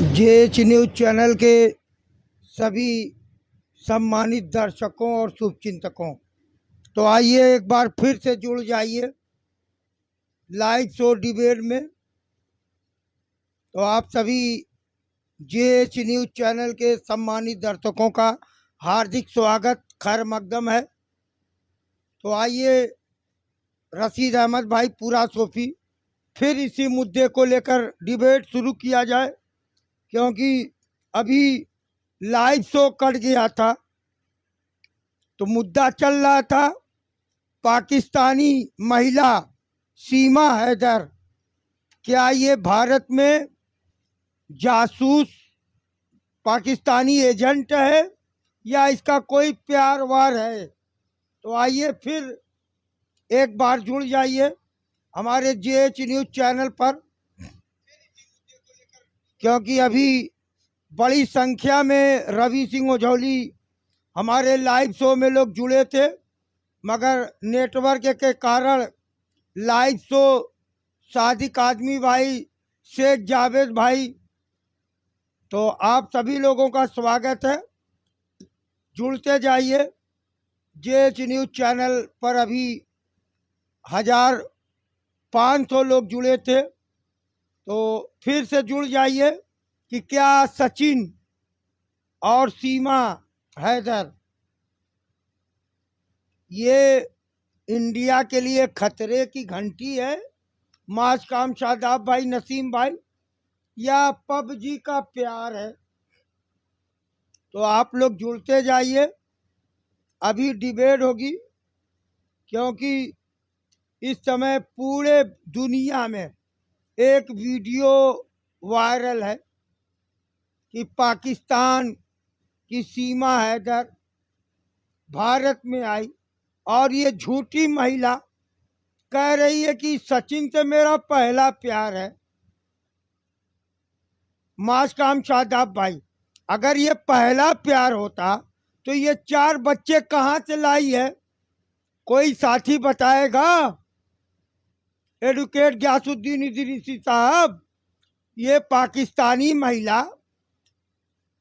JH news channel के सभी सम्मानित दर्शकों और शुभचिंतकों, तो आइए एक बार फिर से जुड़ जाइए लाइव शो डिबेट में। तो आप सभी जेएच न्यूज चैनल के सम्मानित दर्शकों का हार्दिक स्वागत, खैर मकदम है। तो आइए रशीद अहमद भाई पूरा सोफी फिर इसी मुद्दे को लेकर डिबेट शुरू किया जाए, क्योंकि अभी लाइव शो कट गया था तो मुद्दा चल रहा था पाकिस्तानी महिला सीमा हैदर, क्या ये भारत में जासूस पाकिस्तानी एजेंट है या इसका कोई प्यार वार है। तो आइए फिर एक बार जुड़ जाइए हमारे जेएच न्यूज चैनल पर, क्योंकि अभी बड़ी संख्या में रवि सिंह ओझौली हमारे लाइव शो में लोग जुड़े थे, मगर नेटवर्क के कारण लाइव शो सादिक आदमी भाई, शेख जावेद भाई, तो आप सभी लोगों का स्वागत है। जुड़ते जाइए। जेएच न्यूज चैनल पर अभी 1500 लोग जुड़े थे, तो फिर से जुड़ जाइए कि क्या सचिन और सीमा हैदर ये इंडिया के लिए खतरे की घंटी है, माशकाम शादाब भाई, नसीम भाई, या पबजी का प्यार है। तो आप लोग जुड़ते जाइए, अभी डिबेट होगी, क्योंकि इस समय पूरे दुनिया में एक वीडियो वायरल है कि पाकिस्तान की सीमा हैदर भारत में आई और ये झूठी महिला कह रही है कि सचिन से मेरा पहला प्यार है। माशकाम शादाब भाई, अगर ये पहला प्यार होता तो ये 4 बच्चे कहाँ से लाई है, कोई साथी बताएगा? एडवोकेट गयासुद्दीन इदरीसी साहब, ये पाकिस्तानी महिला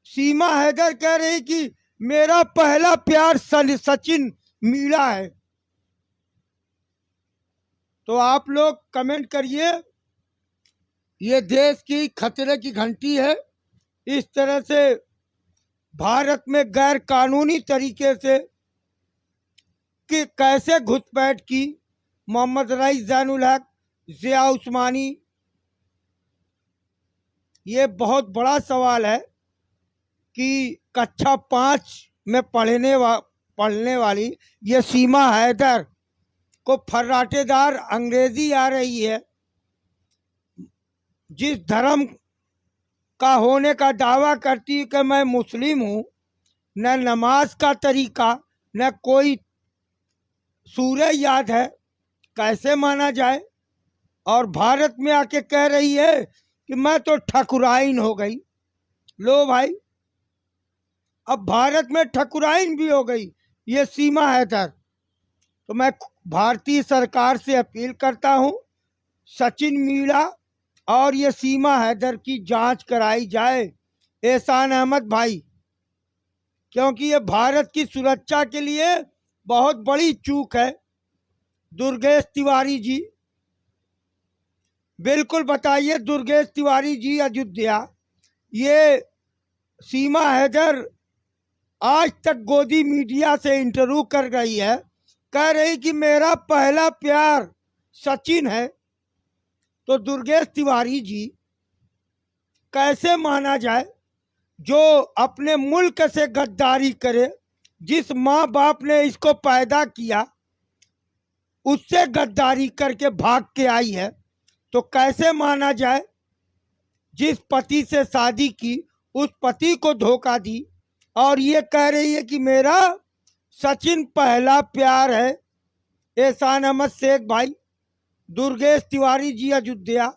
सीमा हैदर कह रही कि मेरा पहला प्यार सचिन मीरा है। तो आप लोग कमेंट करिए, ये देश की खतरे की घंटी है। इस तरह से भारत में गैर कानूनी तरीके से कि कैसे घुसपैठ की मोहम्मद रईस जैनुल हक, जिया उस्मानी, ये बहुत बड़ा सवाल है कि कक्षा 5 में पढ़ने वाली ये सीमा हैदर को फर्राटेदार अंग्रेजी आ रही है। जिस धर्म का होने का दावा करती है कि मैं मुस्लिम हूँ, न नमाज का तरीका न कोई सूरह याद है, कैसे माना जाए? और भारत में आके कह रही है कि मैं तो ठकुराइन हो गई। लो भाई, अब भारत में ठकुराइन भी हो गई ये सीमा हैदर। तो मैं भारतीय सरकार से अपील करता हूं, सचिन मीणा और ये सीमा हैदर की जांच कराई जाए, एहसान अहमद भाई, क्योंकि ये भारत की सुरक्षा के लिए बहुत बड़ी चूक है। दुर्गेश तिवारी जी, बिल्कुल बताइए दुर्गेश तिवारी जी अयोध्या, ये सीमा हैदर आज तक गोदी मीडिया से इंटरव्यू कर रही है, कह रही कि मेरा पहला प्यार सचिन है। तो दुर्गेश तिवारी जी, कैसे माना जाए जो अपने मुल्क से गद्दारी करे, जिस माँ बाप ने इसको पैदा किया उससे गद्दारी करके भाग के आई है? तो कैसे माना जाए जिस पति से शादी की उस पति को धोखा दी और ये कह रही है कि मेरा सचिन पहला प्यार है? एहसान अहमद शेख भाई, दुर्गेश तिवारी जी अयोध्या,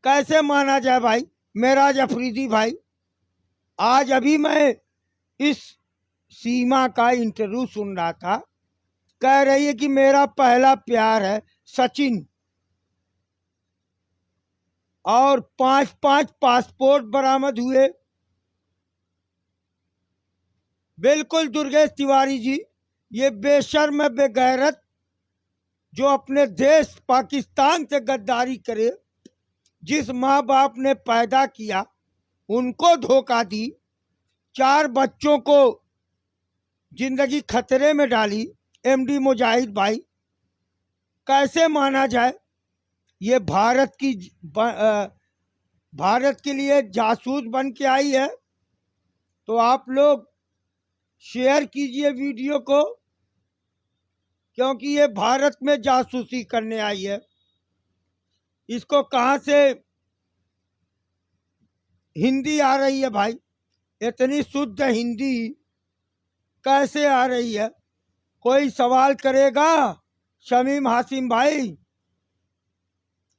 कैसे माना जाए भाई? मेराज अफरीदी भाई, आज अभी मैं इस सीमा का इंटरव्यू सुन रहा था, कह रही है कि मेरा पहला प्यार है सचिन। और 5-5 पासपोर्ट बरामद हुए। बिल्कुल दुर्गेश तिवारी जी, ये बेशर्म बेगैरत जो अपने देश पाकिस्तान से गद्दारी करे, जिस माँ बाप ने पैदा किया उनको धोखा दी, 4 बच्चों को जिंदगी खतरे में डाली। एमडी मुजाहिद भाई, कैसे माना जाए? ये भारत के लिए जासूस बन के आई है। तो आप लोग शेयर कीजिए वीडियो को, क्योंकि ये भारत में जासूसी करने आई है। इसको कहाँ से हिंदी आ रही है भाई? इतनी शुद्ध हिंदी कैसे आ रही है? कोई सवाल करेगा? शमीम हाशिम भाई,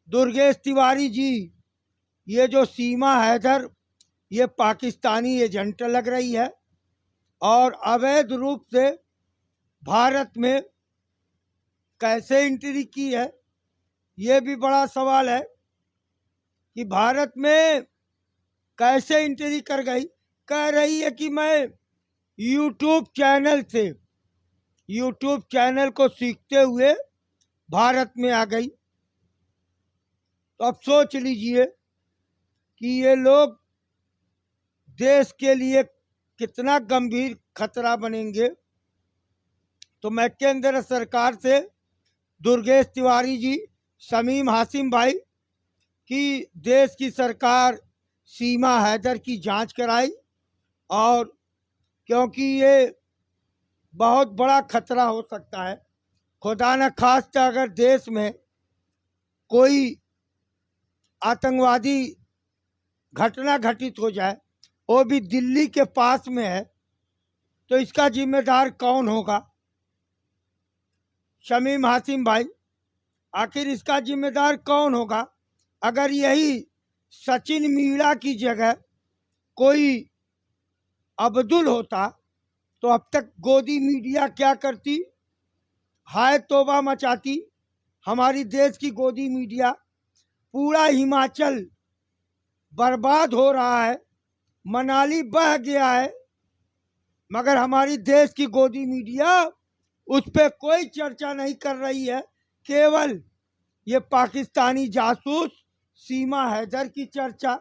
दुर्गेश तिवारी जी, ये जो सीमा हैदर, ये पाकिस्तानी एजेंट लग रही है और अवैध रूप से भारत में कैसे एंट्री की है? ये भी बड़ा सवाल है कि भारत में कैसे एंट्री कर गई। कह रही है कि मैं यूट्यूब चैनल को सीखते हुए भारत में आ गई। तो अब सोच लीजिए कि ये लोग देश के लिए कितना गंभीर खतरा बनेंगे। तो मैं केंद्र सरकार से दुर्गेश तिवारी जी, शमीम हाशिम भाई, कि देश की सरकार सीमा हैदर की जांच कराई, और क्योंकि ये बहुत बड़ा खतरा हो सकता है। खुदा न खास्ता अगर देश में कोई आतंकवादी घटना घटित हो जाए, वो भी दिल्ली के पास में है, तो इसका जिम्मेदार कौन होगा? शमीम हाशिम भाई, आखिर इसका जिम्मेदार कौन होगा? अगर यही सचिन मीणा की जगह कोई अब्दुल होता तो अब तक गोदी मीडिया क्या करती? हाय तौबा मचाती। हमारी देश की गोदी मीडिया, पूरा हिमाचल बर्बाद हो रहा है, मनाली बह गया है, मगर हमारी देश की गोदी मीडिया उस पर कोई चर्चा नहीं कर रही है। केवल ये पाकिस्तानी जासूस सीमा हैदर की चर्चा।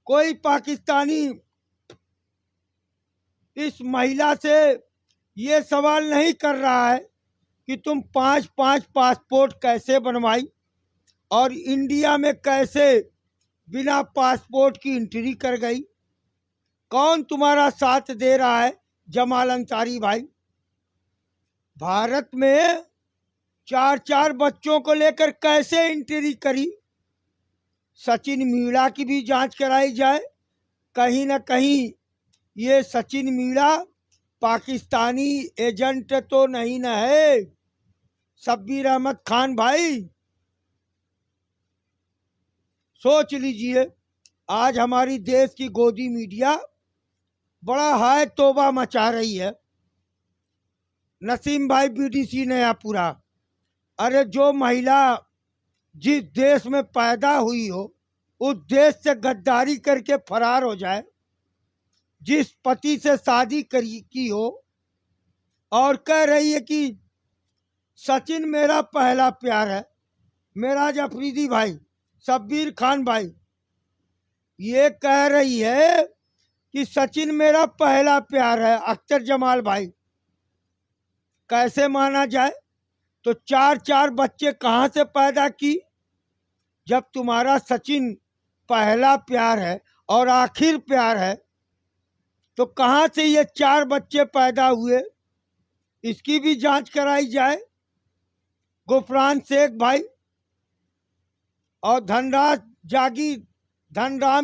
कोई पाकिस्तानी इस महिला से ये सवाल नहीं कर रहा है कि तुम 5-5 पासपोर्ट कैसे बनवाई और इंडिया में कैसे बिना पासपोर्ट की एंट्री कर गई। कौन तुम्हारा साथ दे रहा है? जमाल अंसारी भाई, भारत में 4-4 बच्चों को लेकर कैसे एंट्री करी? सचिन मीणा की भी जांच कराई जाए। कहीं ना कहीं ये सचिन मीणा पाकिस्तानी एजेंट तो नहीं न है? शब्बीर अहमद खान भाई, सोच लीजिए। आज हमारी देश की गोदी मीडिया बड़ा हाय तौबा मचा रही है। नसीम भाई, बीडीसी नयापुरा, अरे जो महिला जिस देश में पैदा हुई हो, उस देश से गद्दारी करके फरार हो जाए, जिस पति से शादी की हो, और कह रही है कि सचिन मेरा पहला प्यार है। मेरा अफरीदी भाई, शब्बीर खान भाई, ये कह रही है कि सचिन मेरा पहला प्यार है। अख्तर जमाल भाई, कैसे माना जाए? तो 4-4 बच्चे कहाँ से पैदा की? जब तुम्हारा सचिन पहला प्यार है और आखिर प्यार है, तो कहाँ से ये 4 बच्चे पैदा हुए? इसकी भी जांच कराई जाए। गुफरान शेख भाई और धनराम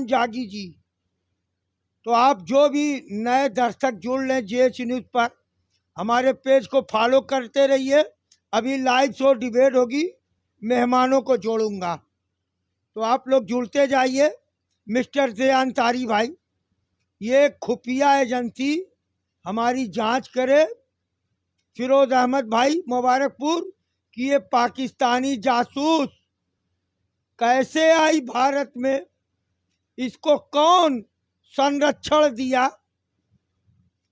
जागी जी, तो आप जो भी नए दर्शक जुड़ लें जेएच न्यूज़ पर, हमारे पेज को फॉलो करते रहिए। अभी लाइव शो डिबेट होगी, मेहमानों को जोड़ूंगा, तो आप लोग जुड़ते जाइए। मिस्टर जे अंसारी भाई, ये खुफिया एजेंसी हमारी जांच करे। फिरोज अहमद भाई मुबारकपुर कि ये पाकिस्तानी जासूस कैसे आई भारत में, इसको कौन संरक्षण दिया,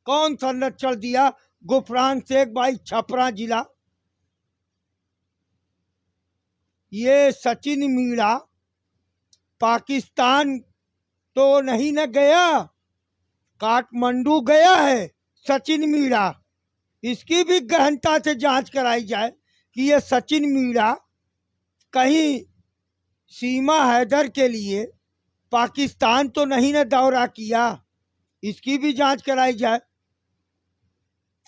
कौन संरक्षण दिया? गुफरान शेख भाई, छपरा जिला। ये सचिन मीणा पाकिस्तान तो नहीं न गया, काठमांडू गया है सचिन मीणा। इसकी भी गहनता से जांच कराई जाए कि ये सचिन मीणा कहीं सीमा हैदर के लिए पाकिस्तान तो नहीं न दौरा किया, इसकी भी जांच कराई जाए।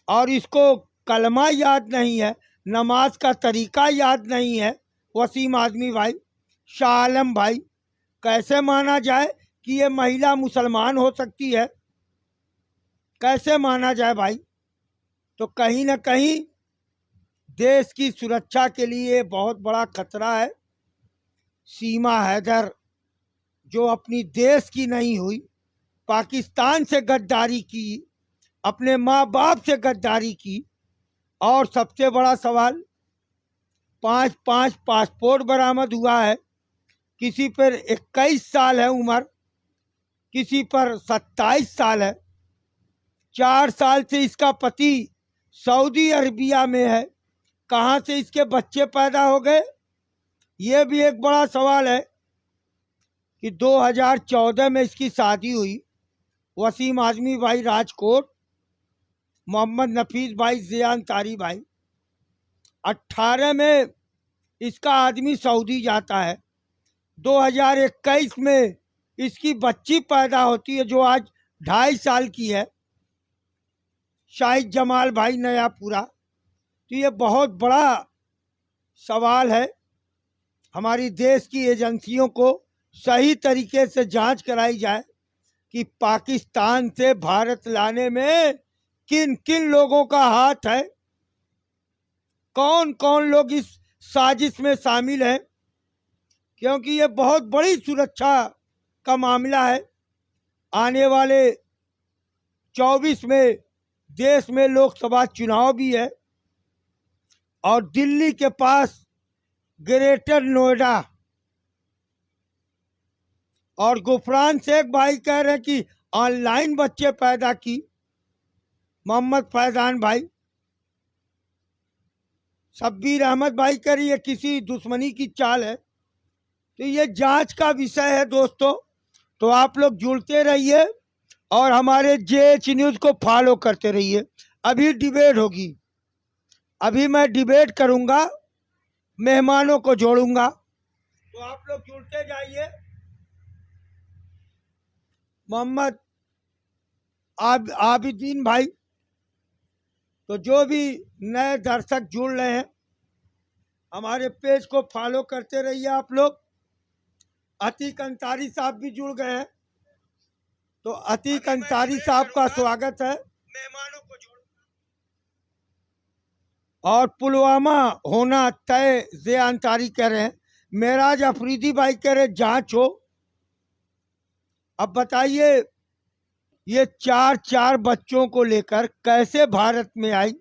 और इसको कलमा याद नहीं है, नमाज का तरीका याद नहीं है। वसीम आदमी भाई, शाह आलम भाई, कैसे माना जाए कि ये महिला मुसलमान हो सकती है? कैसे माना जाए भाई? तो कहीं ना कहीं देश की सुरक्षा के लिए बहुत बड़ा खतरा है। सीमा हैदर जो अपनी देश की नहीं हुई, पाकिस्तान से गद्दारी की, अपने माँ बाप से गद्दारी की। और सबसे बड़ा सवाल, 5 पासपोर्ट बरामद हुआ है। किसी पर 21 साल है उम्र, किसी पर 27 साल है। 4 साल से इसका पति सऊदी अरबिया में है। कहाँ से इसके बच्चे पैदा हो गए? ये भी एक बड़ा सवाल है कि 2014 में इसकी शादी हुई। वसीम आजमी भाई राजकोट, मोहम्मद नफीस भाई जियान तारी भाई। 18 में इसका आदमी सऊदी जाता है। 2021 में इसकी बच्ची पैदा होती है जो आज 2.5 साल की है, शाहिद जमाल भाई नयापुरा। तो ये बहुत बड़ा सवाल है। हमारी देश की एजेंसियों को सही तरीके से जांच कराई जाए कि पाकिस्तान से भारत लाने में किन किन लोगों का हाथ है, कौन कौन लोग इस साजिश में शामिल हैं, क्योंकि ये बहुत बड़ी सुरक्षा का मामला है। आने वाले 24 में देश में लोकसभा चुनाव भी है और दिल्ली के पास ग्रेटर नोएडा। और गुफरान शेख भाई कह रहे हैं कि ऑनलाइन बच्चे पैदा की। मोहम्मद फैजान भाई, शब्बीर अहमद भाई कह रही है किसी दुश्मनी की चाल है। तो ये जांच का विषय है दोस्तों। तो आप लोग जुड़ते रहिए और हमारे JH न्यूज़ को फॉलो करते रहिए। अभी डिबेट होगी, अभी मैं डिबेट करूंगा, मेहमानों को जोड़ूंगा, तो आप लोग जुड़ते जाइए। मोहम्मद आबिदीन भाई, तो जो भी नए दर्शक जुड़ रहे हैं हमारे पेज को फॉलो करते रहिए आप लोग। अतीक अंसारी साहब भी जुड़ गए हैं, तो अतीक अंसारी साहब का स्वागत है। मेहमानों को जोड़। और पुलवामा होना तय, जे अंसारी कह रहे हैं। मेराज अफरीदी भाई कह रहे जांच हो। अब बताइए, ये 4 बच्चों को लेकर कैसे भारत में आई?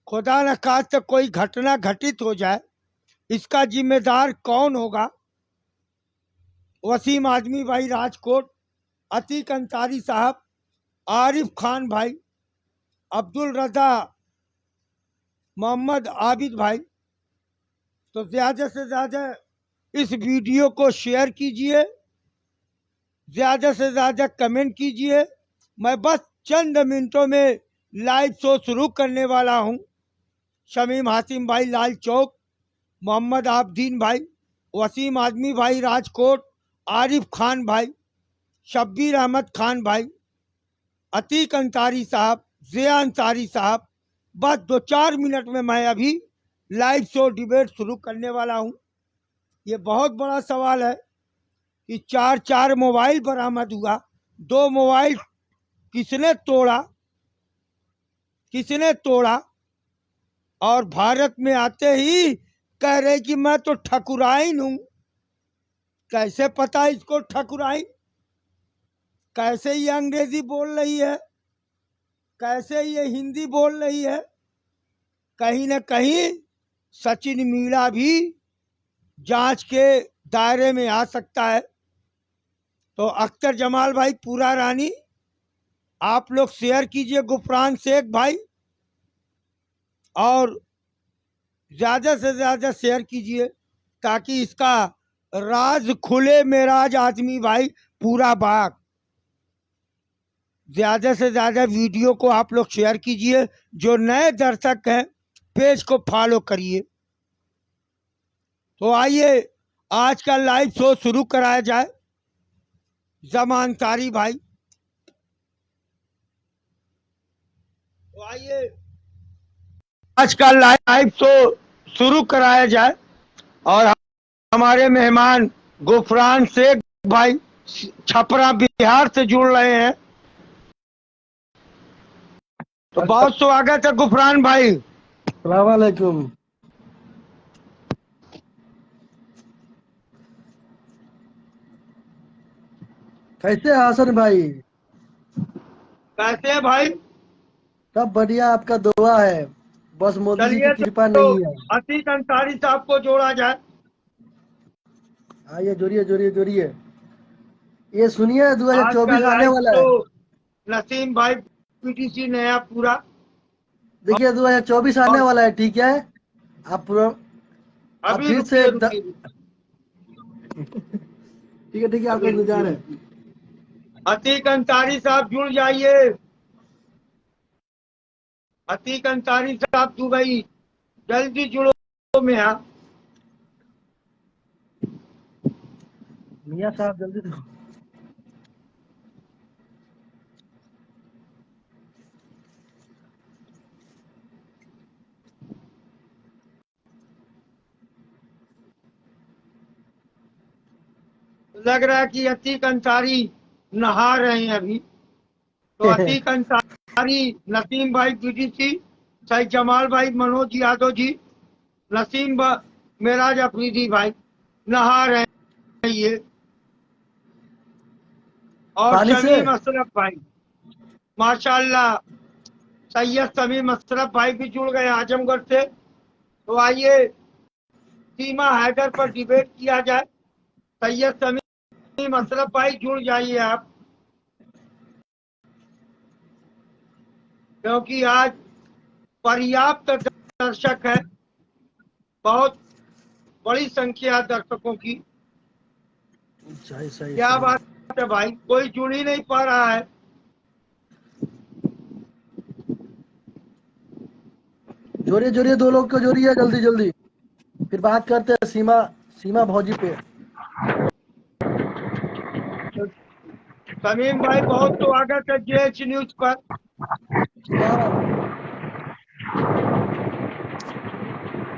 खुदा न खास्ता कोई घटना घटित हो जाए, इसका जिम्मेदार कौन होगा? वसीम आजमी भाई राजकोट, अतीक अंसारी साहब, आरिफ खान भाई, अब्दुल रजा, मोहम्मद आबिद भाई। तो ज़्यादा से ज़्यादा इस वीडियो को शेयर कीजिए, ज़्यादा से ज़्यादा कमेंट कीजिए। मैं बस चंद मिनटों में लाइव शो शुरू करने वाला हूं। शमीम हातिम भाई लाल चौक, मोहम्मद आबदीन भाई, वसीम आजमी भाई राजकोट, आरिफ खान भाई, शब्बीर अहमद खान भाई, अतीक अंसारी साहब, ज़िया अंसारी साहब। बस 2-4 मिनट में मैं अभी लाइव शो डिबेट शुरू करने वाला हूं। ये बहुत बड़ा सवाल है कि 4 मोबाइल बरामद हुआ। 2 मोबाइल किसने तोड़ा, किसने तोड़ा? और भारत में आते ही कह रहे कि मैं तो ठकुराइन हूं। कैसे पता इसको ठकुराइन? कैसे ये अंग्रेजी बोल रही है, कैसे ये हिंदी बोल रही है? कहीं न कहीं सचिन मीणा भी जांच के दायरे में आ सकता है। तो अख्तर जमाल भाई, पूरा रानी, आप लोग शेयर कीजिए गुफरान शेख भाई, और ज़्यादा से ज़्यादा शेयर कीजिए ताकि इसका राज खुले। मेराज आदमी भाई पूरा बाग, ज़्यादा से ज़्यादा वीडियो को आप लोग शेयर कीजिए। जो नए दर्शक हैं पेज को फॉलो करिए। तो आइए आज का लाइव शो शुरू कराया जाए। जमा अंसारी भाई, तो आइए आज का लाइव शो शुरू कराया जाए। और हमारे मेहमान गुफरान शेख भाई छपरा बिहार से जुड़ रहे हैं। तो बहुत स्वागत है गुफरान भाई। अस्सलाम वालेकुम। कैसे हैं हसन भाई? कैसे है भाई? सब बढ़िया, आपका दुआ है, बस मोदी जी की चलिए कृपा तो नहीं है। अतीक अंसारी साहब को जोड़ा जाए। आइए, जोड़िए जोड़िए जोड़िए। ये सुनिए, आज का 2024 आने लाइव वाला तो है। नसीम भाई पीटीसी नया पूरा। देखिए 2024 आने वाला है, ठीक है? आप पूरा, आप अभी फिर से रुकिए रुकिए रुकिए। ठीक है ठीक है, आपका अभी रुकिए इंतजार है। रुकिए। अतीक अंसारी साहब जुड़ जाइए। अतीक अंसारी साहब दुबई, जल्दी जुड़ो में आप। मियाँ साहब जल्दी तो। लग रहा है कि अतीक अंसारी नहा रहे हैं अभी। तो अतीक अंसारी, नसीम भाई पीटीसी, सईद जमाल भाई, मनोज यादव जी, मेराज अफरीदी भाई नहा रहे हैं ये, और पानी से शमीम अशरफ भाई, माशाल्लाह सैयद शमीम अशरफ भाई भी जुड़ गए आजमगढ़ से। तो आइए सीमा हैदर पर डिबेट किया जाए। सैयद शमीम अशरफ भाई जुड़ जाइए आप, क्योंकि आज पर्याप्त दर्शक है, बहुत बड़ी संख्या दर्शकों की। सही सही क्या सही। बात है भाई, कोई जुड़ ही नहीं पा रहा है। जोड़िए जोड़िए, दो लोग को जोड़िए जल्दी जल्दी, फिर बात करते हैं सीमा सीमा भौजी पे। तो शमीम भाई बहुत स्वागत है जेएच न्यूज पर।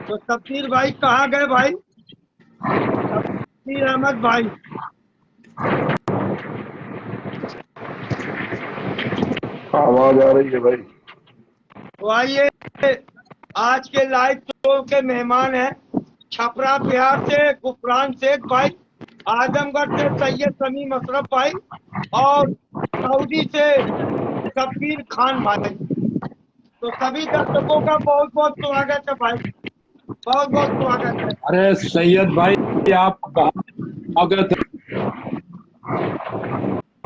तो तफसीर भाई कहाँ गए भाई? तफसीर अहमद भाई, आवाज आ रही है भाई? तो आइए आज के लाइव शो के मेहमान हैं छपरा बिहार से गुफरान शेख भाई, आजमगढ़ से सैयद शमीम अशरफ भाई, और सऊदी से शब्बीर खान भाई। तो सभी दर्शकों का बहुत बहुत स्वागत है भाई, बहुत बहुत स्वागत है। अरे सैयद भाई, आप स्वागत है।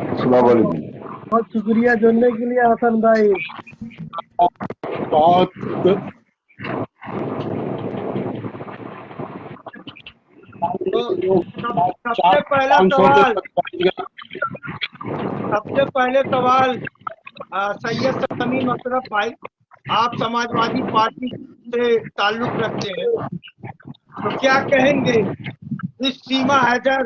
अस्सलाम वालेकुम। बहुत शुक्रिया जुड़ने के लिए हसन भाई। बहुत तो सबसे पहला सवाल, सबसे पहले सवाल सैयद शमीम अशरफ भाई, आप समाजवादी पार्टी से ताल्लुक रखते हैं, तो क्या कहेंगे इस सीमा हैदर,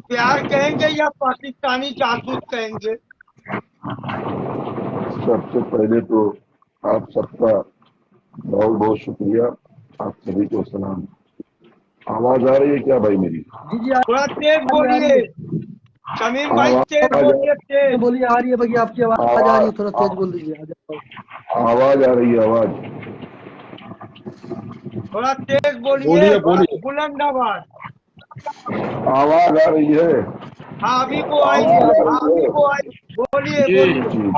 प्यार कहेंगे या पाकिस्तानी जासूस कहेंगे? सबसे पहले तो आप सबका बहुत बहुत शुक्रिया, आप सभी को सलाम। आवाज आ रही है क्या भाई मेरी? जी जी, थोड़ा तेज बोलिए शमीम भाई, तेज बोलिए, तेज बोलिए। आ रही है भैया, आपकी आवाज आ रही है, थोड़ा तेज बोल दीजिए। आवाज आ रही है? आवाज थोड़ा तेज बोलिए, बोलिए बोलिए। बुलंद आवाज। आवाज आ रही है? हाँ अभी को आई है, हाँ अभी को आई, बोलिए जी, बोलिए।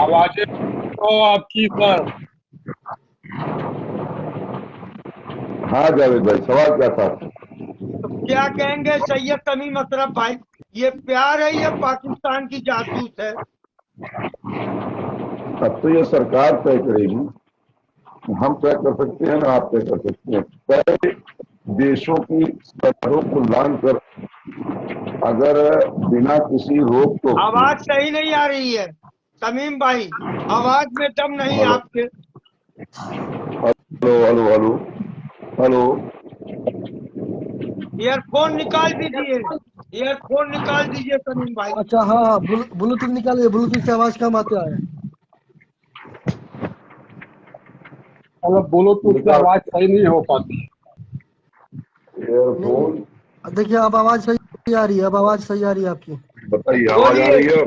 आवाजें तो आपकी पर। हाँ जावेद भाई, सवाल क्या था? तो क्या कहेंगे सैयद तमीम अशरफ भाई, ये प्यार है या पाकिस्तान की जासूस है? अब तो ये सरकार तय करेगी, हम तय कर सकते हैं ना आप तय कर सकते हैं। तय देशों की सरहदों को लांघ कर अगर बिना किसी रोक टोक आवाज सही नहीं आ रही है तमीम भाई, आवाज में दम नहीं हेलो आपके। Hello hello hello hello earphone निकाल दीजिए, ईयरफोन निकाल दीजिए तमीम भाई। अच्छा हाँ हाँ, ब्लूटूथ निकालिए, ब्लूटूथ से आवाज कम आते है। मतलब ब्लूटूथ से आवाज सही नहीं हो पाती। नहीं एयरफोन देखिए, अब आवाज सही आ रही है, अब आवाज सही आ रही है आपकी। बताइए, आवाज आ बोलिए, रही है?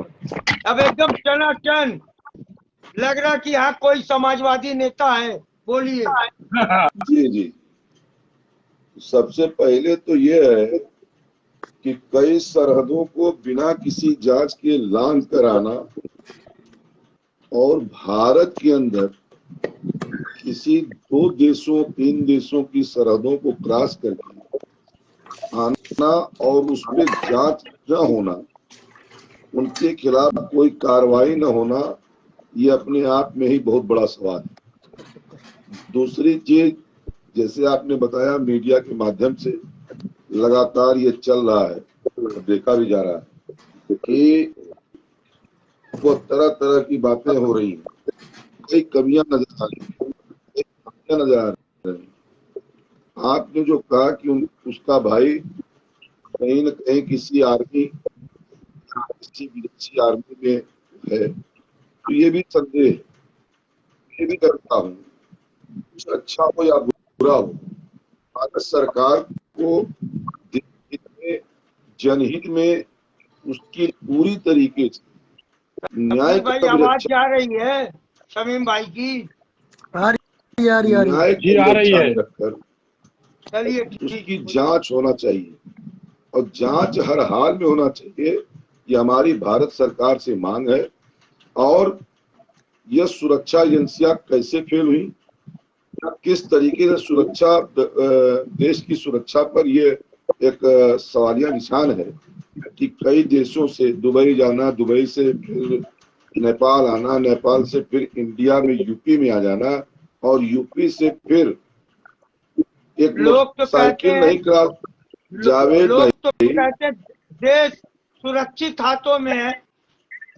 अब एकदम टनाटन लग रहा कि यहाँ कोई समाजवादी नेता है। बोलिए। जी जी। सबसे पहले तो ये है कि कई सरहदों को बिना किसी जांच के लांघ कर आना और भारत के अंदर किसी दो देशों तीन देशों की सरहदों को क्रॉस करके आना और उस पर जांच न होना, उनके खिलाफ कोई कार्रवाई न होना, ये अपने आप में ही बहुत बड़ा सवाल है। दूसरी चीज, जैसे आपने बताया मीडिया के माध्यम से लगातार ये चल रहा है, देखा भी जा रहा है कि वो तरह तरह की बातें हो रही हैं, कई कमियां नजर आ रही हैं, कई कमियां नजर आ रही हैं। आपने जो कहा कि उसका भाई कहीं न कहीं किसी आर्मी, किसी विदेशी आर्मी में है, तो ये भी संदेह है, ये भी करता हूँ, कुछ अच्छा हो या बुरा हो, अगर सरकार को देश हित में, जनहित में उसकी पूरी तरीके से न्याय अब्दुल भाई का भी आवाज रक्षा, जा रही है शमीम भाई की? आ रही है, आ रही है, आ रही है। न्याय जी को आ भी रही रक्षा है। में रखकर चलिए ठीक। उसकी जांच होना चाहिए, और जांच हर हाल में होना चाहिए, ये हमारी भारत सरकार से मांग है। और यह सुरक्षा एजेंसियां कैसे फेल हुई, किस तरीके से सुरक्षा, देश की सुरक्षा पर ये एक सवालिया निशान है कि कई देशों से दुबई जाना, दुबई से फिर नेपाल आना, नेपाल से फिर इंडिया में यूपी में आ जाना, और यूपी से फिर एक लोग तो कहते मोटरसाइकिल हैं, नहीं क्रॉस, जावेद लोग तो भाई, कहते हैं देश सुरक्षित हाथों में है,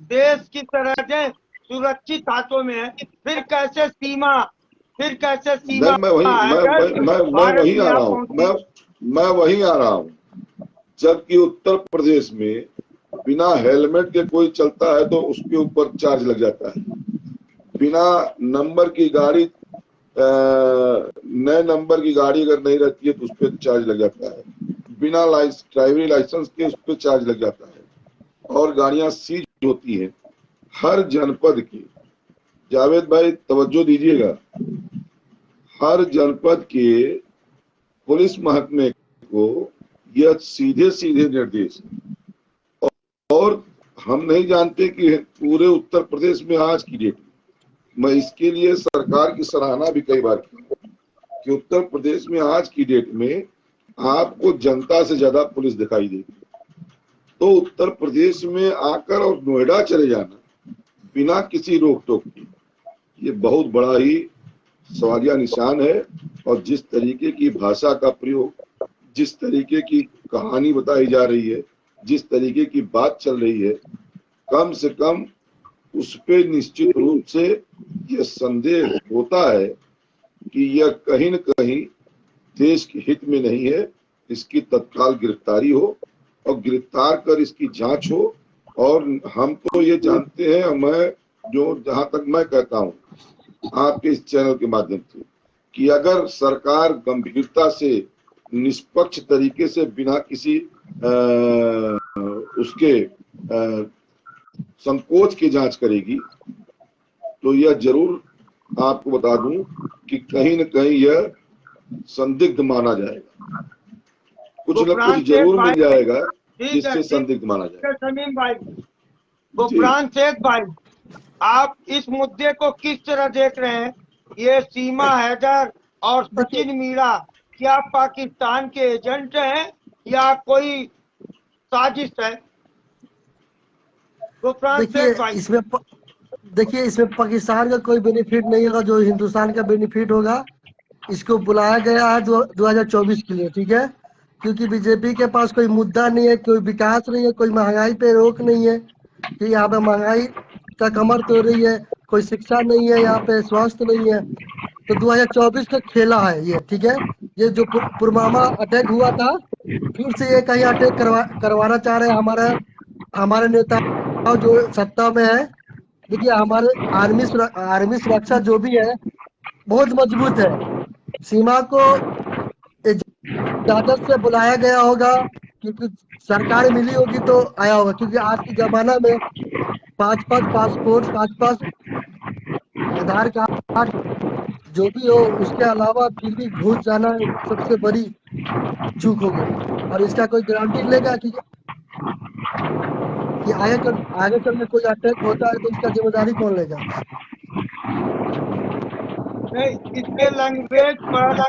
देश की सरहदें सुरक्षित हाथों में है, फिर कैसे सीमा, फिर कैसे सीमा मैं वही अगर मैं भारत वही आ यहाँ रहा हूँ, पहुंची? मैं वही आ रहा हूँ। जबकि उत्तर प्रदेश में बिना हेलमेट के कोई चलता है तो उसके ऊपर चार्ज लग जाता है, बिना नंबर की गाड़ी, नए नंबर की गाड़ी अगर नहीं रहती है तो उस पर चार्ज लग जाता है, बिना ड्राइवरी लाइसेंस के उस पर चार्ज लग जाता है, और गाड़ियां सीज होती हैं हर जनपद की। जावेद भाई तवज्जो दीजिएगा, हर जनपद के पुलिस महकमे को यह सीधे सीधे निर्देश है। और हम नहीं जानते कि पूरे उत्तर प्रदेश में आज की डेट में, मैं इसके लिए सरकार की सराहना भी कई बार की कि उत्तर प्रदेश में आज की डेट में आपको जनता से ज्यादा पुलिस दिखाई देगी। तो उत्तर प्रदेश में आकर और नोएडा चले जाना बिना किसी रोक टोक के, ये बहुत बड़ा ही सवालिया निशान है। और जिस तरीके की भाषा का प्रयोग, जिस तरीके की कहानी बताई जा रही है, जिस तरीके की बात चल रही है, कम से कम उस पे निश्चित रूप से यह संदेह होता है कि यह कहीं न कहीं देश के हित में नहीं है। इसकी तत्काल गिरफ्तारी हो और गिरफ्तार कर इसकी जांच हो। और हम तो ये जानते हैं, मैं जो जहां तक मैं कहता हूं आपके इस चैनल के माध्यम से, कि अगर सरकार गंभीरता से निष्पक्ष तरीके से बिना किसी उसके संकोच की जांच करेगी तो यह जरूर आपको बता दूं कि कहीं न कहीं यह संदिग्ध माना जाएगा, कुछ न कुछ गुफरान शेख जरूर भाई, मिल जाएगा ठीक है जिससे ठीक संदिग्ध माना है जाएगा। समीम भाई। जी गुफरान शेख भाई, आप इस मुद्दे को किस तरह देख रहे हैं? ये सीमा हैदर और सचिन मीणा क्या पाकिस्तान के एजेंट हैं या कोई साजिश है? तो देखिए फ्रांसिस भाई, देखिए इसमें पाकिस्तान का कोई बेनिफिट नहीं होगा, जो हिंदुस्तान का बेनिफिट होगा। इसको बुलाया गया है 2024 के लिए, ठीक है, क्योंकि बीजेपी के पास कोई मुद्दा नहीं है, कोई विकास नहीं है, कोई महंगाई पे रोक नहीं है कि यहाँ पे महंगाई का कमर तोड़ रही है, कोई शिक्षा नहीं है, यहाँ पे स्वास्थ्य नहीं है। तो 2024 का खेला है ये, ठीक है। ये जो पुलवामा अटैक हुआ था, फिर से ये कहीं अटैक करवाना चाह रहे हैं हमारे हमारे नेता जो सत्ता में है। देखिए हमारे आर्मी सुरक्षा जो भी है बहुत मजबूत है। सीमा को इजाजत से बुलाया गया होगा, क्योंकि सरकार मिली होगी तो आया होगा, क्योंकि आज के जमाना में 5-5 पासपोर्ट, 5-5 आधार कार्ड जो भी हो, उसके अलावा फिर भी घुस जाना सबसे बड़ी चूक होगी। और इसका कोई गारंटी लेगा कि आगे चल के कोई अटैक होता है तो इसका जिम्मेदारी कौन लेगा? नहीं, इसके लैंग्वेज पर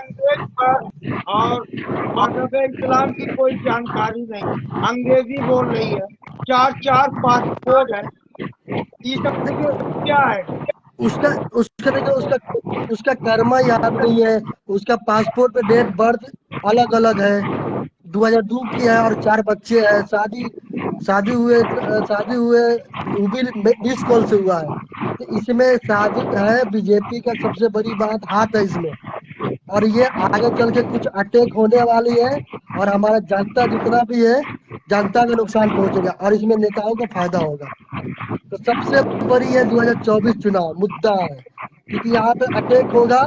और मजहब इस्लाम की कोई जानकारी नहीं, अंग्रेजी बोल रही है, 4 पासपोर्ट है, ये सब देखिए क्या है? उसका उसका देखिए उसका कर्मा याद नहीं है, उसका पासपोर्ट पे डेट बर्थ अलग अलग है, 2002 की है और 4 बच्चे हैं। शादी हुए वो भी मिस कॉल से हुआ है। तो इसमें साजिश है, बीजेपी का सबसे बड़ी बात हाथ है इसमें। और ये आगे चल के कुछ अटैक होने वाली है, और हमारा जनता जितना भी है, जनता का नुकसान पहुंचेगा और इसमें नेताओं को फायदा होगा। तो सबसे बड़ी ये 2024 चुनाव मुद्दा है, क्योंकि यहाँ पे अटैक होगा।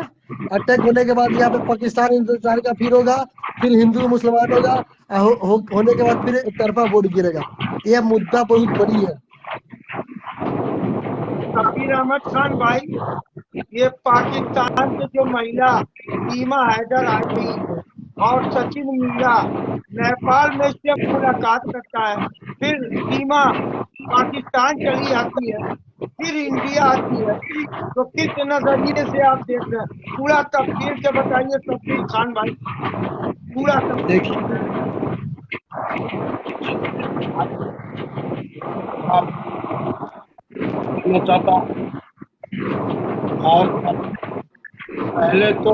अटैक होने के बाद यहाँ पे पाकिस्तान हिंदुस्तान का फिर होगा, फिर हिंदू मुसलमान होगा, होने के बाद फिर एक तरफा वोट गिरेगा। ये मुद्दा बहुत बड़ी है। शकीर अहमद खान भाई, ये पाकिस्तान से जो महिला सीमा हैदर आई और सचिन मीरा नेपाल में से मुलाकात करता है, फिर सीमा पाकिस्तान चली आती है, फिर इंडिया आती है, तो किस नजरिए से आप देख रहे हैं? पूरा तफसील से बताइए शकीर खान भाई, पूरा तफसील। देखिए करना चाहता हूँ। और पहले तो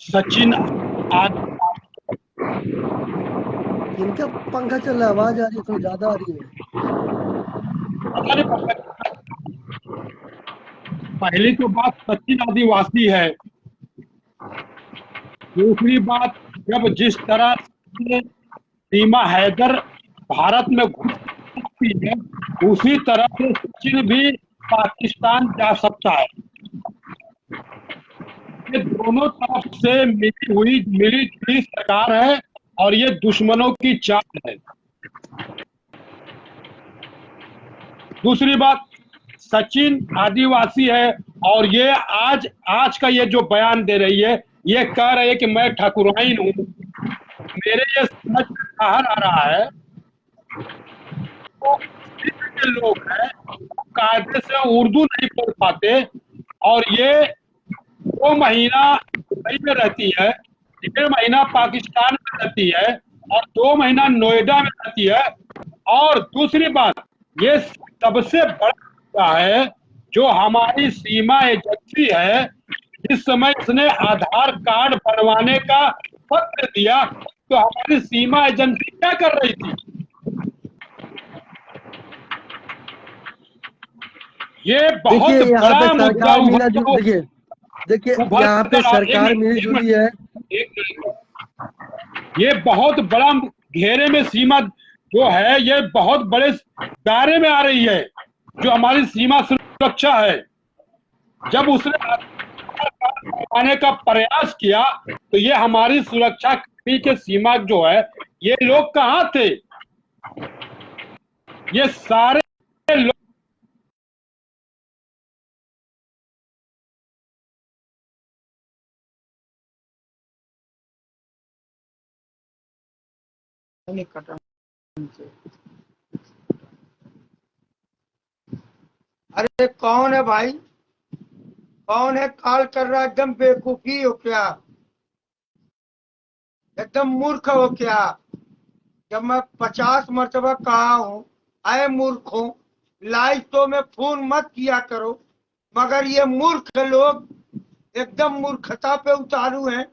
सचिन इनका पंखा चल रहा है, आवाज आ रही है, थोड़ी ज्यादा आ रही है। पहली तो बात सचिन आदिवासी है। दूसरी बात, जब जिस तरह से सीमा हैदर भारत में घुसती है, उसी तरह से सचिन भी पाकिस्तान जा सकता है। ये दोनों तरफ से मिली जुली सरकार है और ये दुश्मनों की चाल है। दूसरी बात, सचिन आदिवासी है और ये आज का ये जो बयान दे रही है, ये कह रही है कि मैं ठाकुराइन हूं। मेरे ये समझ में बाहर आ रहा है, तो के लोग हैं कायदे से उर्दू नहीं बोल पाते, और ये 2 महीना दुबई में रहती है, 1.5 महीना पाकिस्तान में रहती है और 2 महीना नोएडा में रहती है। और दूसरी बात, ये सबसे बड़ा है जो हमारी सीमा एजेंसी है, जिस समय इसने आधार कार्ड बनवाने का पत्र दिया, तो हमारी सीमा एजेंसी क्या कर रही थी? ये बहुत देखिए यहाँ बड़ा पे मुद्दा सरकार मिला जुली, देखिए यहाँ पे सरकार मिली जुली है। ये बहुत बड़ा घेरे में सीमा जो है, ये बहुत बड़े दायरे में आ रही है जो हमारी सीमा सुरक्षा है। जब उसने आने का प्रयास किया तो ये हमारी सुरक्षा के सीमा जो है, ये लोग कहाँ थे? ये सारे लोग अरे कौन है भाई, कौन है कॉल कर रहा है? एकदम बेवकूफी हो क्या? एकदम मूर्ख हो क्या? जब मैं 50 मरतबा कहा हूँ, अय मूर्खों, लाइव तो में फोन मत किया करो, मगर ये मूर्ख लोग एकदम मूर्खता पे उतारू हैं।